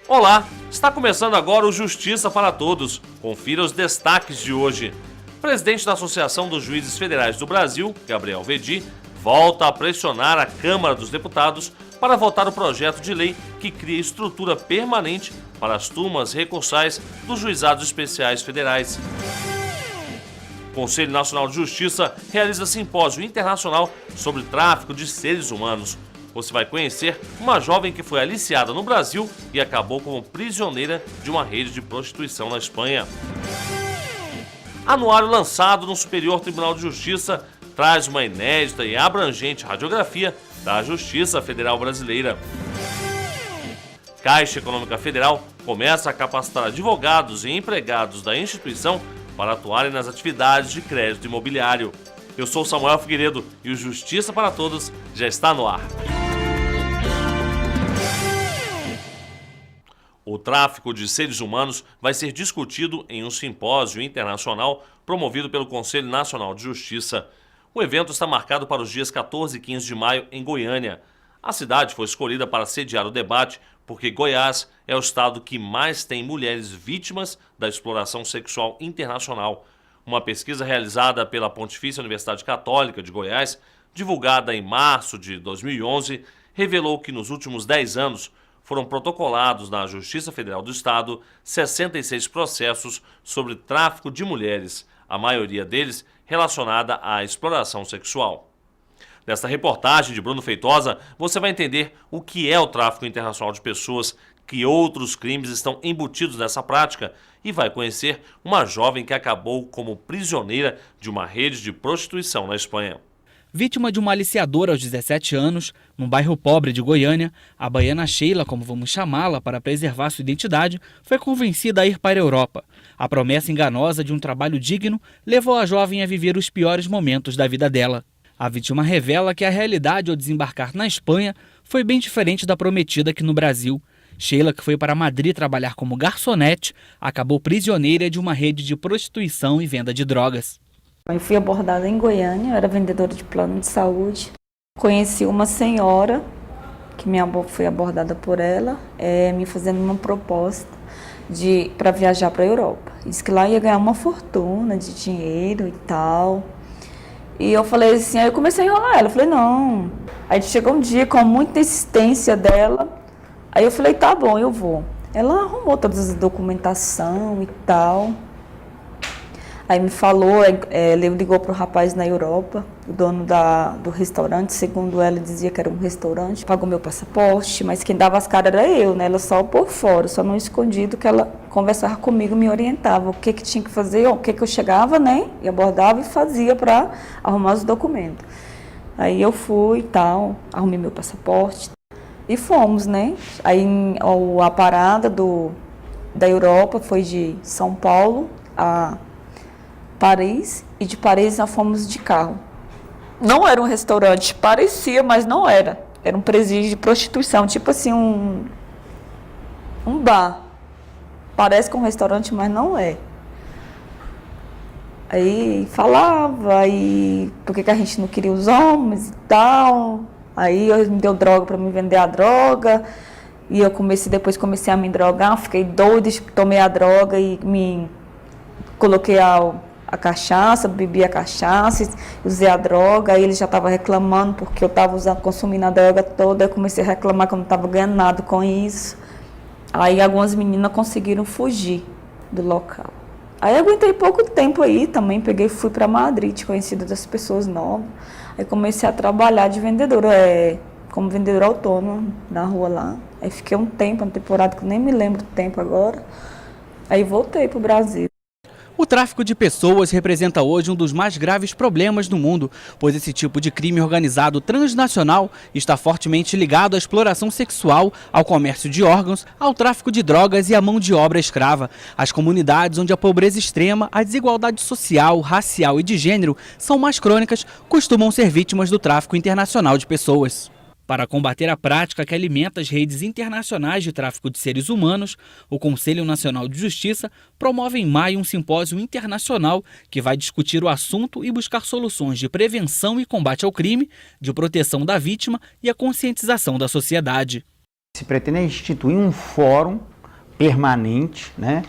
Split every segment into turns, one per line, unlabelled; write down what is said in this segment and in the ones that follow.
Olá, está começando agora o Justiça para Todos. Confira os destaques de hoje. O presidente da Associação dos Juízes Federais do Brasil, Gabriel Vedi, volta a pressionar a Câmara dos Deputados para votar o projeto de lei que cria estrutura permanente para as turmas recursais dos juizados especiais federais. O Conselho Nacional de Justiça realiza simpósio internacional sobre tráfico de seres humanos. Você vai conhecer uma jovem que foi aliciada no Brasil e acabou como prisioneira de uma rede de prostituição na Espanha. Anuário lançado no Superior Tribunal de Justiça traz uma inédita e abrangente radiografia da Justiça Federal Brasileira. Caixa Econômica Federal começa a capacitar advogados e empregados da instituição para atuarem nas atividades de crédito imobiliário. Eu sou Samuel Figueiredo e o Justiça para Todos já está no ar. O tráfico de seres humanos vai ser discutido em um simpósio internacional promovido pelo Conselho Nacional de Justiça. O evento está marcado para os dias 14 e 15 de maio em Goiânia. A cidade foi escolhida para sediar o debate porque Goiás é o estado que mais tem mulheres vítimas da exploração sexual internacional. Uma pesquisa realizada pela Pontifícia Universidade Católica de Goiás, divulgada em março de 2011, revelou que nos últimos 10 anos foram protocolados na Justiça Federal do Estado 66 processos sobre tráfico de mulheres, a maioria deles relacionada à exploração sexual. Nesta reportagem de Bruno Feitosa, você vai entender o que é o tráfico internacional de pessoas, que outros crimes estão embutidos nessa prática e vai conhecer uma jovem que acabou como prisioneira de uma rede de prostituição na Espanha.
Vítima de uma aliciadora aos 17 anos, num bairro pobre de Goiânia, a baiana Sheila, como vamos chamá-la para preservar sua identidade, foi convencida a ir para a Europa. A promessa enganosa de um trabalho digno levou a jovem a viver os piores momentos da vida dela. A vítima revela que a realidade ao desembarcar na Espanha foi bem diferente da prometida aqui no Brasil. Sheila, que foi para Madrid trabalhar como garçonete, acabou prisioneira de uma rede de prostituição e venda de drogas.
Eu fui abordada em Goiânia, eu era vendedora de plano de saúde. Conheci uma senhora, que fui abordada por ela, me fazendo uma proposta para viajar para a Europa. Disse que lá ia ganhar uma fortuna de dinheiro e tal. E eu falei assim, aí eu comecei a enrolar ela, eu falei, não. Aí chegou um dia com muita insistência dela, aí eu falei, tá bom, eu vou. Ela arrumou toda a documentação e tal. Aí me falou, ele ligou para o rapaz na Europa, o dono do restaurante, segundo ela dizia que era um restaurante, pagou meu passaporte, mas quem dava as caras era eu, né? Ela só por fora, só no escondido que ela conversava comigo, me orientava o que tinha que fazer, o que eu chegava, né? E abordava e fazia para arrumar os documentos. Aí eu fui e tal, arrumei meu passaporte e fomos, né? Aí a parada da Europa foi de São Paulo a Paris, e de Paris nós fomos de carro. Não era um restaurante, parecia, mas não era. Era um presídio de prostituição, tipo assim, um bar. Parece com um restaurante, mas não é. Aí falava, aí por que a gente não queria os homens e tal. Aí me deu droga para me vender a droga. E eu depois comecei a me drogar, fiquei doida, tomei a droga e me coloquei a cachaça, bebi a cachaça, usei a droga, aí ele já estava reclamando porque eu estava consumindo a droga toda, eu comecei a reclamar que eu não estava ganhando nada com isso. Aí algumas meninas conseguiram fugir do local. Aí eu aguentei pouco tempo aí também, fui para Madrid, conhecida das pessoas novas. Aí comecei a trabalhar de vendedora, como vendedora autônoma na rua lá. Aí fiquei um tempo, uma temporada que eu nem me lembro do tempo agora. Aí voltei para o Brasil.
O tráfico de pessoas representa hoje um dos mais graves problemas do mundo, pois esse tipo de crime organizado transnacional está fortemente ligado à exploração sexual, ao comércio de órgãos, ao tráfico de drogas e à mão de obra escrava. As comunidades onde a pobreza extrema, a desigualdade social, racial e de gênero são mais crônicas, costumam ser vítimas do tráfico internacional de pessoas. Para combater a prática que alimenta as redes internacionais de tráfico de seres humanos, o Conselho Nacional de Justiça promove em maio um simpósio internacional que vai discutir o assunto e buscar soluções de prevenção e combate ao crime, de proteção da vítima e a conscientização da sociedade.
Se pretende instituir um fórum permanente, né,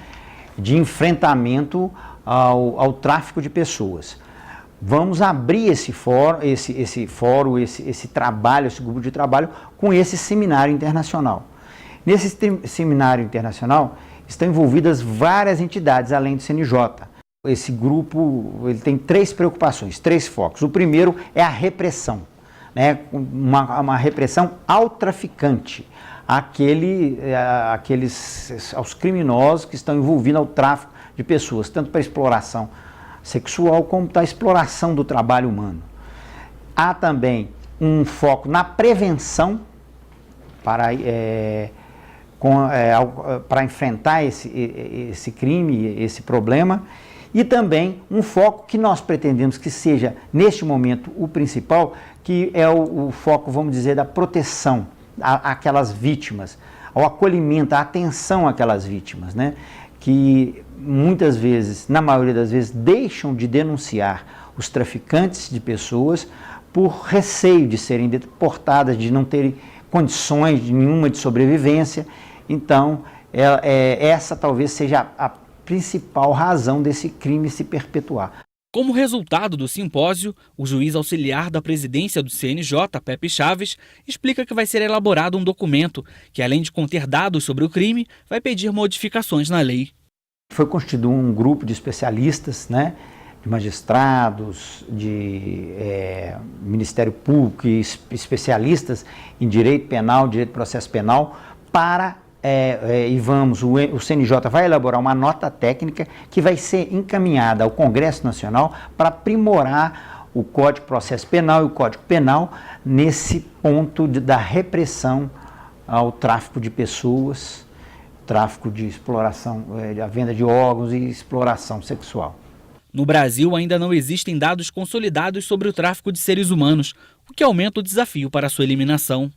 de enfrentamento ao tráfico de pessoas. Vamos abrir esse trabalho, esse grupo de trabalho, com esse seminário internacional. Nesse seminário internacional estão envolvidas várias entidades, além do CNJ. Esse grupo ele tem 3 preocupações, 3 focos. O primeiro é a repressão, né? Uma repressão ao traficante, aos criminosos que estão envolvidos ao tráfico de pessoas, tanto para exploração sexual como para a exploração do trabalho humano. Há também um foco na prevenção para enfrentar esse crime, esse problema, e também um foco que nós pretendemos que seja, neste momento, o principal, que é o foco, vamos dizer, da proteção àquelas vítimas, ao acolhimento, à atenção àquelas vítimas, né? Que muitas vezes, na maioria das vezes, deixam de denunciar os traficantes de pessoas por receio de serem deportadas, de não terem condições nenhuma de sobrevivência. Então, essa talvez seja a principal razão desse crime se perpetuar.
Como resultado do simpósio, o juiz auxiliar da presidência do CNJ, Pepe Chaves, explica que vai ser elaborado um documento que, além de conter dados sobre o crime, vai pedir modificações na lei.
Foi constituído um grupo de especialistas, né, de magistrados, de Ministério Público e especialistas em direito penal, direito de processo penal, o CNJ vai elaborar uma nota técnica que vai ser encaminhada ao Congresso Nacional para aprimorar o Código de Processo Penal e o Código Penal nesse ponto da repressão ao tráfico de pessoas, tráfico de exploração, a venda de órgãos e exploração sexual.
No Brasil, ainda não existem dados consolidados sobre o tráfico de seres humanos, o que aumenta o desafio para sua eliminação.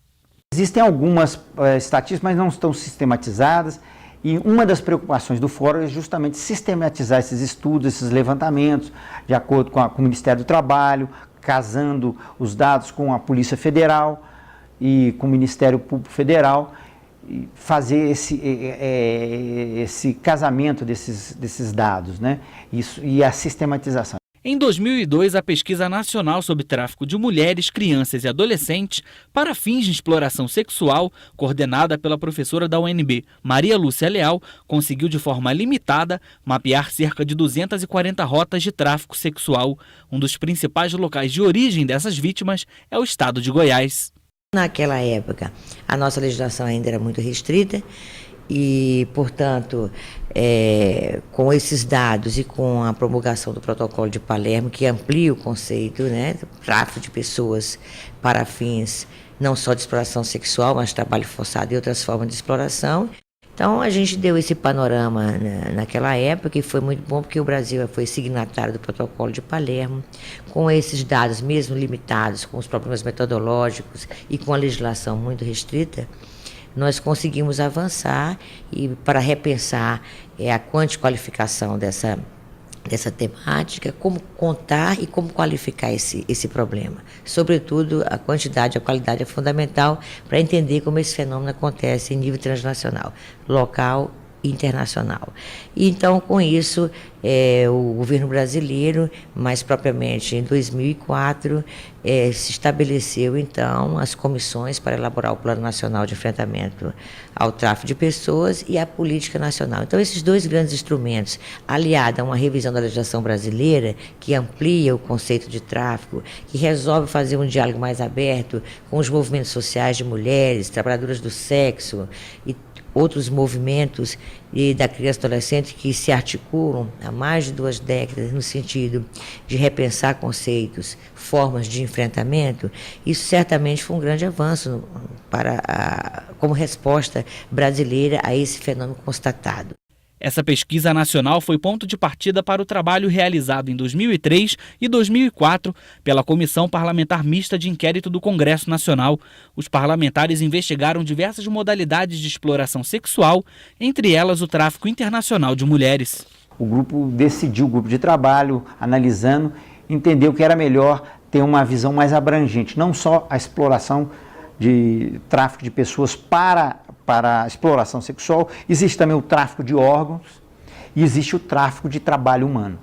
Existem algumas estatísticas, mas não estão sistematizadas, e uma das preocupações do Fórum é justamente sistematizar esses estudos, esses levantamentos, de acordo com o Ministério do Trabalho, casando os dados com a Polícia Federal e com o Ministério Público Federal, e fazer esse casamento desses dados, né? E a sistematização.
Em 2002, a Pesquisa Nacional sobre Tráfico de Mulheres, Crianças e Adolescentes para fins de exploração sexual, coordenada pela professora da UNB, Maria Lúcia Leal, conseguiu de forma limitada mapear cerca de 240 rotas de tráfico sexual. Um dos principais locais de origem dessas vítimas é o estado de Goiás.
Naquela época, a nossa legislação ainda era muito restrita e, portanto, com esses dados e com a promulgação do Protocolo de Palermo, que amplia o conceito, né, do tráfico de pessoas para fins não só de exploração sexual, mas trabalho forçado e outras formas de exploração. Então, a gente deu esse panorama naquela época e foi muito bom porque o Brasil foi signatário do Protocolo de Palermo. Com esses dados, mesmo limitados, com os problemas metodológicos e com a legislação muito restrita, nós conseguimos avançar e para repensar a quantiqualificação dessa temática, como contar e como qualificar esse problema. Sobretudo, a quantidade e a qualidade é fundamental para entender como esse fenômeno acontece em nível transnacional, local e internacional. E, então, com isso, o governo brasileiro, mais propriamente em 2004, se estabeleceu, então, as comissões para elaborar o Plano Nacional de Enfrentamento ao Tráfico de Pessoas e a Política Nacional. Então, esses dois grandes instrumentos, aliados a uma revisão da legislação brasileira, que amplia o conceito de tráfico, que resolve fazer um diálogo mais aberto com os movimentos sociais de mulheres, trabalhadoras do sexo e outros movimentos e da criança e adolescente que se articulam há mais de 2 décadas no sentido de repensar conceitos, formas de enfrentamento, isso certamente foi um grande avanço como resposta brasileira a esse fenômeno constatado.
Essa pesquisa nacional foi ponto de partida para o trabalho realizado em 2003 e 2004 pela Comissão Parlamentar Mista de Inquérito do Congresso Nacional. Os parlamentares investigaram diversas modalidades de exploração sexual, entre elas o tráfico internacional de mulheres.
O grupo de trabalho, analisando, entendeu que era melhor ter uma visão mais abrangente, não só a exploração de tráfico de pessoas para para a exploração sexual, existe também o tráfico de órgãos e existe o tráfico de trabalho humano.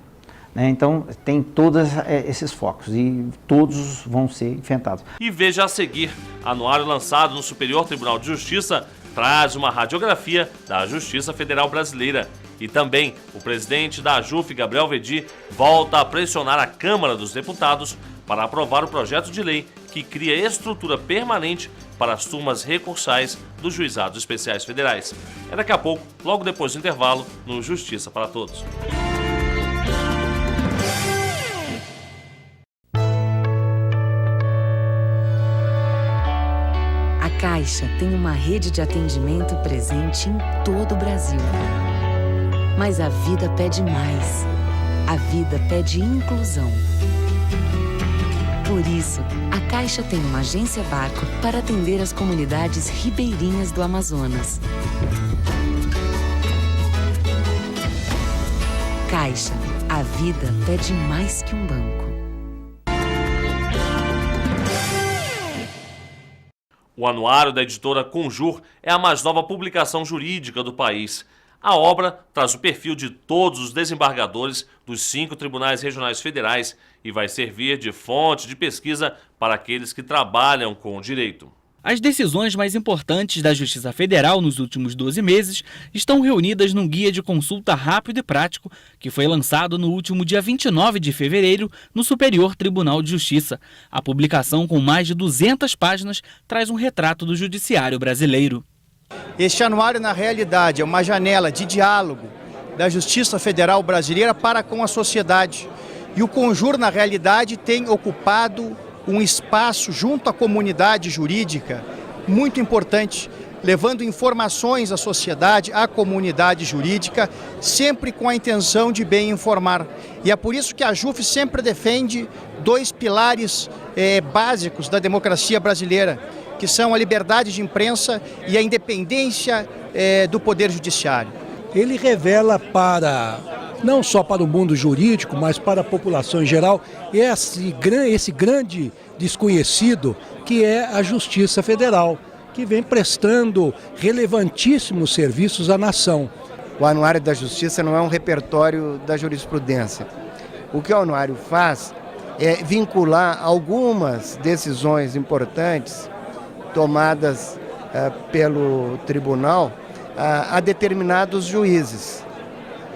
Então, tem todos esses focos e todos vão ser enfrentados.
E veja a seguir, anuário lançado no Superior Tribunal de Justiça traz uma radiografia da Justiça Federal Brasileira. E também o presidente da AJUF, Gabriel Vedi, volta a pressionar a Câmara dos Deputados para aprovar o projeto de lei que cria estrutura permanente para as turmas recursais dos juizados especiais federais. É daqui a pouco, logo depois do intervalo, no Justiça para Todos.
A Caixa tem uma rede de atendimento presente em todo o Brasil. Mas a vida pede mais. A vida pede inclusão. Por isso, a Caixa tem uma agência Barco para atender as comunidades ribeirinhas do Amazonas. Caixa, a vida pede mais que um banco.
O anuário da editora Conjur é a mais nova publicação jurídica do país. A obra traz o perfil de todos os desembargadores dos 5 tribunais regionais federais e vai servir de fonte de pesquisa para aqueles que trabalham com o direito.
As decisões mais importantes da Justiça Federal nos últimos 12 meses estão reunidas num guia de consulta rápido e prático que foi lançado no último dia 29 de fevereiro no Superior Tribunal de Justiça. A publicação, com mais de 200 páginas, traz um retrato do judiciário brasileiro.
Este anuário, na realidade, é uma janela de diálogo da Justiça Federal brasileira para com a sociedade. E o Conjur, na realidade, tem ocupado um espaço junto à comunidade jurídica muito importante, levando informações à sociedade, à comunidade jurídica, sempre com a intenção de bem informar. E é por isso que a JUF sempre defende 2 pilares básicos da democracia brasileira, que são a liberdade de imprensa e a independência do Poder Judiciário.
Ele revela não só para o mundo jurídico, mas para a população em geral, esse grande desconhecido que é a Justiça Federal, que vem prestando relevantíssimos serviços à nação.
O Anuário da Justiça não é um repertório da jurisprudência. O que o Anuário faz é vincular algumas decisões importantes tomadas pelo tribunal a determinados juízes.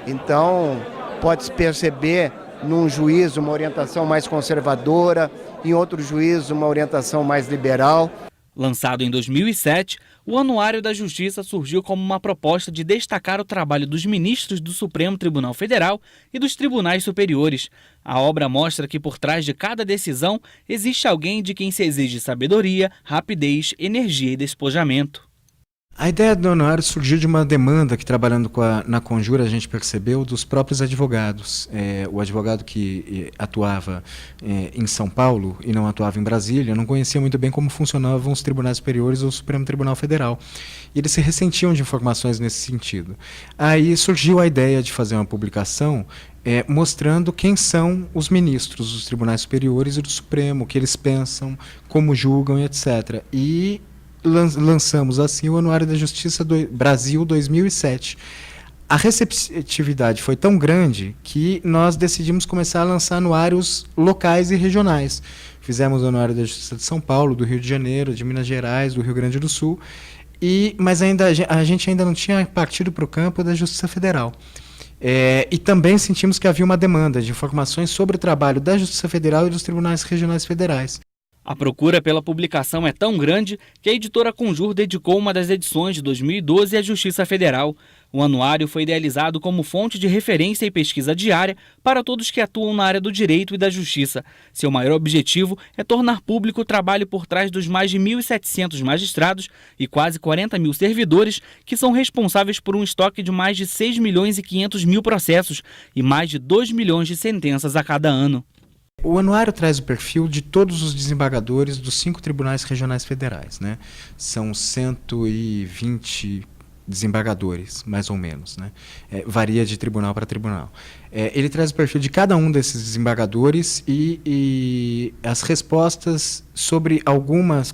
Então, pode-se perceber num juiz uma orientação mais conservadora, em outro juiz uma orientação mais liberal.
Lançado em 2007, o Anuário da Justiça surgiu como uma proposta de destacar o trabalho dos ministros do Supremo Tribunal Federal e dos tribunais superiores. A obra mostra que por trás de cada decisão existe alguém de quem se exige sabedoria, rapidez, energia e despojamento.
A ideia do anuário surgiu de uma demanda que, trabalhando na Conjur, a gente percebeu dos próprios advogados. O advogado que atuava em São Paulo e não atuava em Brasília não conhecia muito bem como funcionavam os tribunais superiores ou o Supremo Tribunal Federal. E eles se ressentiam de informações nesse sentido. Aí surgiu a ideia de fazer uma publicação mostrando quem são os ministros dos tribunais superiores e do Supremo, o que eles pensam, como julgam, etc. E lançamos assim o Anuário da Justiça do Brasil 2007. A receptividade foi tão grande que nós decidimos começar a lançar anuários locais e regionais. Fizemos o Anuário da Justiça de São Paulo, do Rio de Janeiro, de Minas Gerais, do Rio Grande do Sul, mas a gente ainda não tinha partido para o campo da Justiça Federal. E também sentimos que havia uma demanda de informações sobre o trabalho da Justiça Federal e dos tribunais regionais federais.
A procura pela publicação é tão grande que a editora Conjur dedicou uma das edições de 2012 à Justiça Federal. O anuário foi idealizado como fonte de referência e pesquisa diária para todos que atuam na área do direito e da justiça. Seu maior objetivo é tornar público o trabalho por trás dos mais de 1.700 magistrados e quase 40 mil servidores que são responsáveis por um estoque de mais de 6 milhões e 500 mil processos e mais de 2 milhões de sentenças a cada ano.
O anuário traz o perfil de todos os desembargadores dos 5 tribunais regionais federais, né? São 120 desembargadores, mais ou menos, né? Varia de tribunal para tribunal. Ele traz o perfil de cada um desses desembargadores e as respostas sobre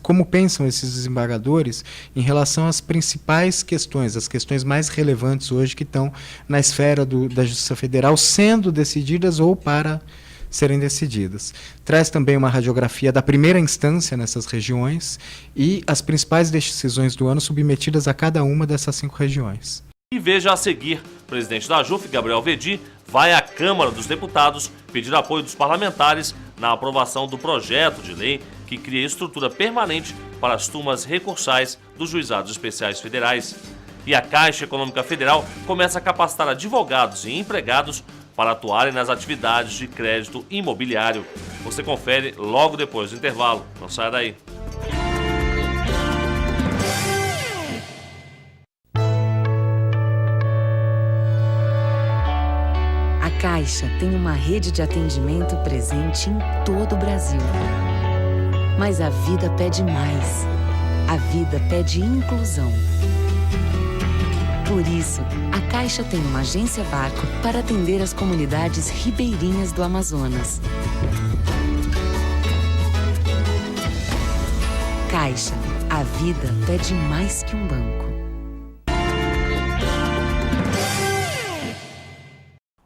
como pensam esses desembargadores em relação às principais questões, as questões mais relevantes hoje que estão na esfera da Justiça Federal, sendo decididas ou para serem decididas. Traz também uma radiografia da primeira instância nessas regiões e as principais decisões do ano submetidas a cada uma dessas 5 regiões.
E veja a seguir, o presidente da JUF, Gabriel Veddi, vai à Câmara dos Deputados pedir apoio dos parlamentares na aprovação do projeto de lei que cria estrutura permanente para as turmas recursais dos juizados especiais federais. E a Caixa Econômica Federal começa a capacitar advogados e empregados para atuarem nas atividades de crédito imobiliário. Você confere logo depois do intervalo. Não saia daí.
A Caixa tem uma rede de atendimento presente em todo o Brasil. Mas a vida pede mais. A vida pede inclusão. Por isso, a Caixa tem uma agência Barco para atender as comunidades ribeirinhas do Amazonas. Caixa, a vida pede mais que um banco.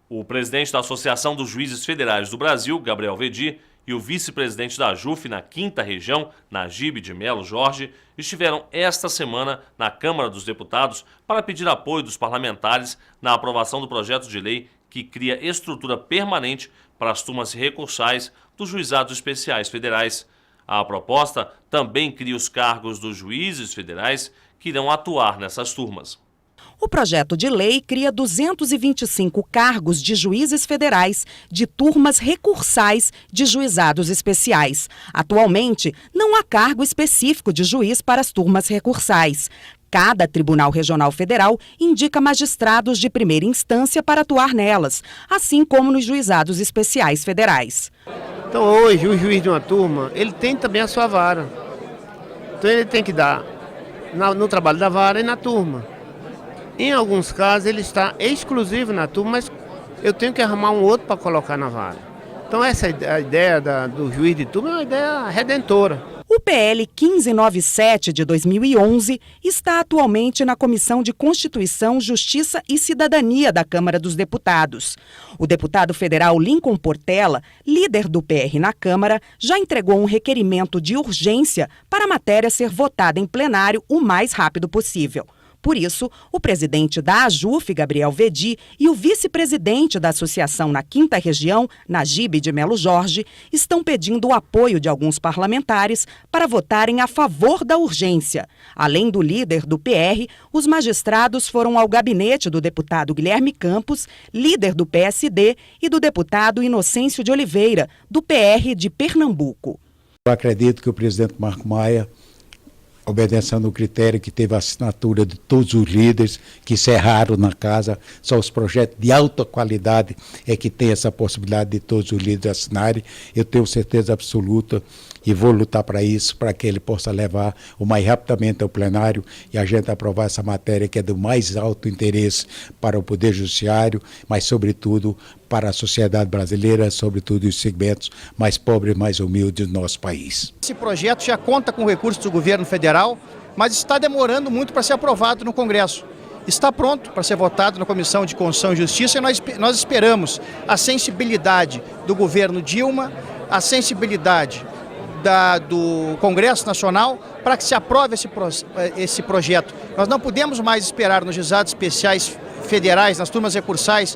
O presidente da Associação dos Juízes Federais do Brasil, Gabriel Veddi, e o vice-presidente da JUF na 5ª Região, Najib de Melo Jorge, estiveram esta semana na Câmara dos Deputados para pedir apoio dos parlamentares na aprovação do projeto de lei que cria estrutura permanente para as turmas recursais dos juizados especiais federais. A proposta também cria os cargos dos juízes federais que irão atuar nessas turmas.
O projeto de lei cria 225 cargos de juízes federais de turmas recursais de juizados especiais. Atualmente, não há cargo específico de juiz para as turmas recursais. Cada Tribunal Regional Federal indica magistrados de primeira instância para atuar nelas, assim como nos juizados especiais federais.
Então hoje o juiz de uma turma, ele tem também a sua vara. Então ele tem que dar no trabalho da vara e na turma. Em alguns casos ele está exclusivo na turma, mas eu tenho que arrumar um outro para colocar na vara. Então essa a ideia do juiz de turma é uma ideia redentora.
O PL 1597 de 2011 está atualmente na Comissão de Constituição, Justiça e Cidadania da Câmara dos Deputados. O deputado federal Lincoln Portela, líder do PR na Câmara, já entregou um requerimento de urgência para a matéria ser votada em plenário o mais rápido possível. Por isso, o presidente da AJUF, Gabriel Veddi, e o vice-presidente da associação na 5ª Região, Najib de Melo Jorge, estão pedindo o apoio de alguns parlamentares para votarem a favor da urgência. Além do líder do PR, os magistrados foram ao gabinete do deputado Guilherme Campos, líder do PSD, e do deputado Inocêncio de Oliveira, do PR de Pernambuco.
Eu acredito que o presidente Marco Maia, obedecendo o critério que teve a assinatura de todos os líderes que cerraram na casa, só os projetos de alta qualidade é que tem essa possibilidade de todos os líderes assinarem. Eu tenho certeza absoluta e vou lutar para isso, para que ele possa levar o mais rapidamente ao plenário e a gente aprovar essa matéria que é do mais alto interesse para o Poder Judiciário, mas sobretudo para a sociedade brasileira, sobretudo os segmentos mais pobres, mais humildes do nosso país.
Esse projeto já conta com recursos do governo federal, mas está demorando muito para ser aprovado no Congresso. Está pronto para ser votado na Comissão de Constituição e Justiça e nós esperamos a sensibilidade do governo Dilma, a sensibilidade do Congresso Nacional para que se aprove esse projeto. Nós não podemos mais esperar nos juizados especiais federais, nas turmas recursais,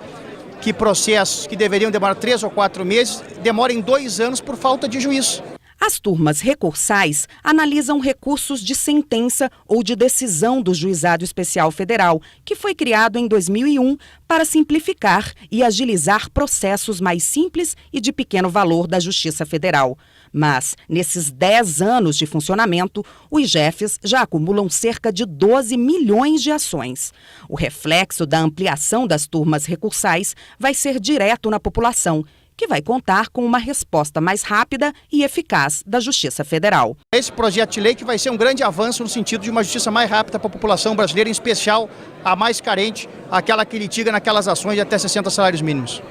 que processos que deveriam demorar 3 ou 4 meses, demorem 2 anos por falta de juiz.
As turmas recursais analisam recursos de sentença ou de decisão do Juizado Especial Federal, que foi criado em 2001 para simplificar e agilizar processos mais simples e de pequeno valor da Justiça Federal. Mas, nesses 10 anos de funcionamento, os JEFs já acumulam cerca de 12 milhões de ações. O reflexo da ampliação das turmas recursais vai ser direto na população, que vai contar com uma resposta mais rápida e eficaz da Justiça Federal.
Esse projeto de lei que vai ser um grande avanço no sentido de uma justiça mais rápida para a população brasileira, em especial a mais carente, aquela que litiga naquelas ações de até 60 salários mínimos.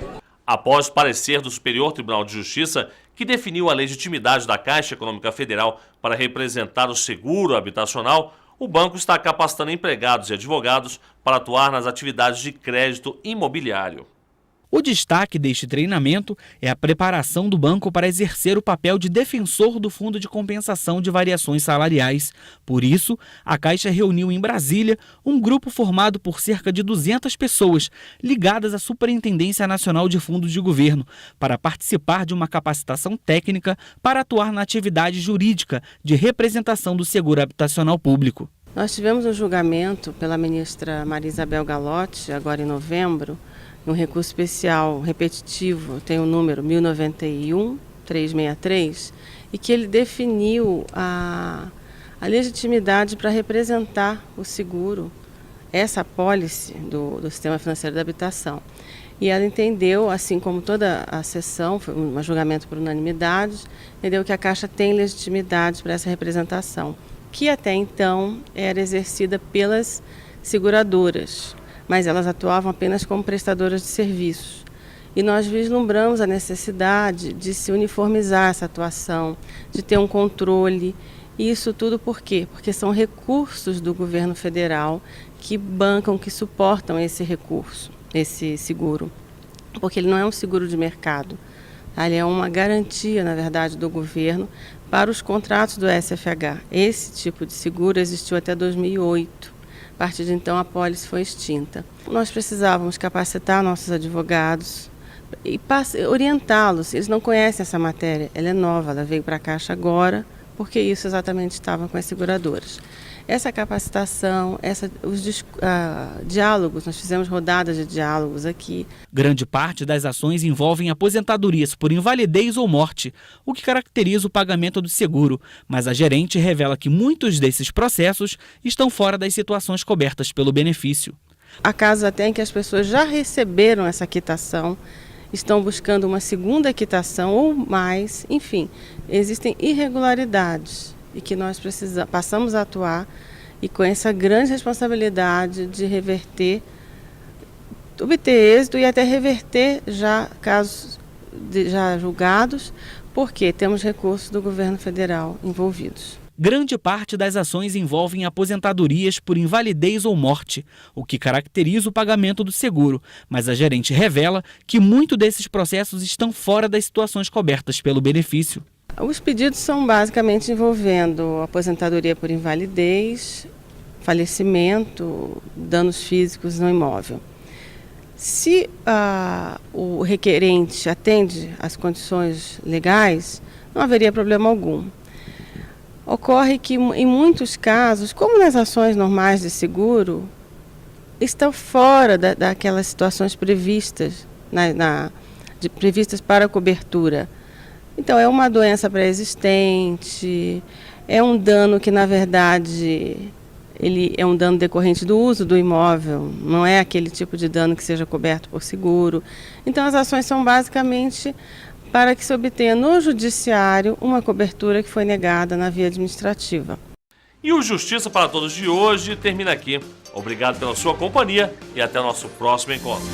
Após parecer do Superior Tribunal de Justiça, que definiu a legitimidade da Caixa Econômica Federal para representar o seguro habitacional, o banco está capacitando empregados e advogados para atuar nas atividades de crédito imobiliário.
O destaque deste treinamento é a preparação do banco para exercer o papel de defensor do Fundo de Compensação de Variações Salariais. Por isso, a Caixa reuniu em Brasília um grupo formado por cerca de 200 pessoas, ligadas à Superintendência Nacional de Fundos de Governo, para participar de uma capacitação técnica para atuar na atividade jurídica de representação do seguro habitacional público.
Nós tivemos um julgamento pela ministra Maria Isabel Galotti, agora em novembro, um recurso especial repetitivo, tem o número 1091-363, e que ele definiu a legitimidade para representar o seguro, essa apólice do Sistema Financeiro da Habitação. E ela entendeu, assim como toda a sessão, foi um julgamento por unanimidade, entendeu que a Caixa tem legitimidade para essa representação, que até então era exercida pelas seguradoras, mas elas atuavam apenas como prestadoras de serviços. E nós vislumbramos a necessidade de se uniformizar essa atuação, de ter um controle. E isso tudo por quê? Porque são recursos do governo federal que bancam, que suportam esse recurso, esse seguro. Porque ele não é um seguro de mercado, ele é uma garantia, na verdade, do governo para os contratos do SFH. Esse tipo de seguro existiu até 2008. A partir de então, a apólice foi extinta. Nós precisávamos capacitar nossos advogados e orientá-los. Eles não conhecem essa matéria, ela é nova, ela veio para a Caixa agora, porque isso exatamente estava com as seguradoras. Essa capacitação, os diálogos, nós fizemos rodadas de diálogos aqui.
Grande parte das ações envolvem aposentadorias por invalidez ou morte, o que caracteriza o pagamento do seguro, mas a gerente revela que muitos desses processos estão fora das situações cobertas pelo benefício.
Há casos até em que as pessoas já receberam essa quitação, estão buscando uma segunda quitação ou mais, enfim, existem irregularidades e que nós passamos a atuar e com essa grande responsabilidade de reverter, obter êxito e até reverter já casos já julgados, porque temos recursos do governo federal envolvidos.
Grande parte das ações envolvem aposentadorias por invalidez ou morte, o que caracteriza o pagamento do seguro, mas a gerente revela que muitos desses processos estão fora das situações cobertas pelo benefício.
Os pedidos são basicamente envolvendo aposentadoria por invalidez, falecimento, danos físicos no imóvel. Se o requerente atende às condições legais, não haveria problema algum. Ocorre que, em muitos casos, como nas ações normais de seguro, estão fora daquelas situações previstas, previstas para a cobertura. Então, é uma doença pré-existente, é um dano que, na verdade, ele é um dano decorrente do uso do imóvel, não é aquele tipo de dano que seja coberto por seguro. Então, as ações são basicamente para que se obtenha no judiciário uma cobertura que foi negada na via administrativa.
E o Justiça para Todos de hoje termina aqui. Obrigado pela sua companhia e até o nosso próximo encontro.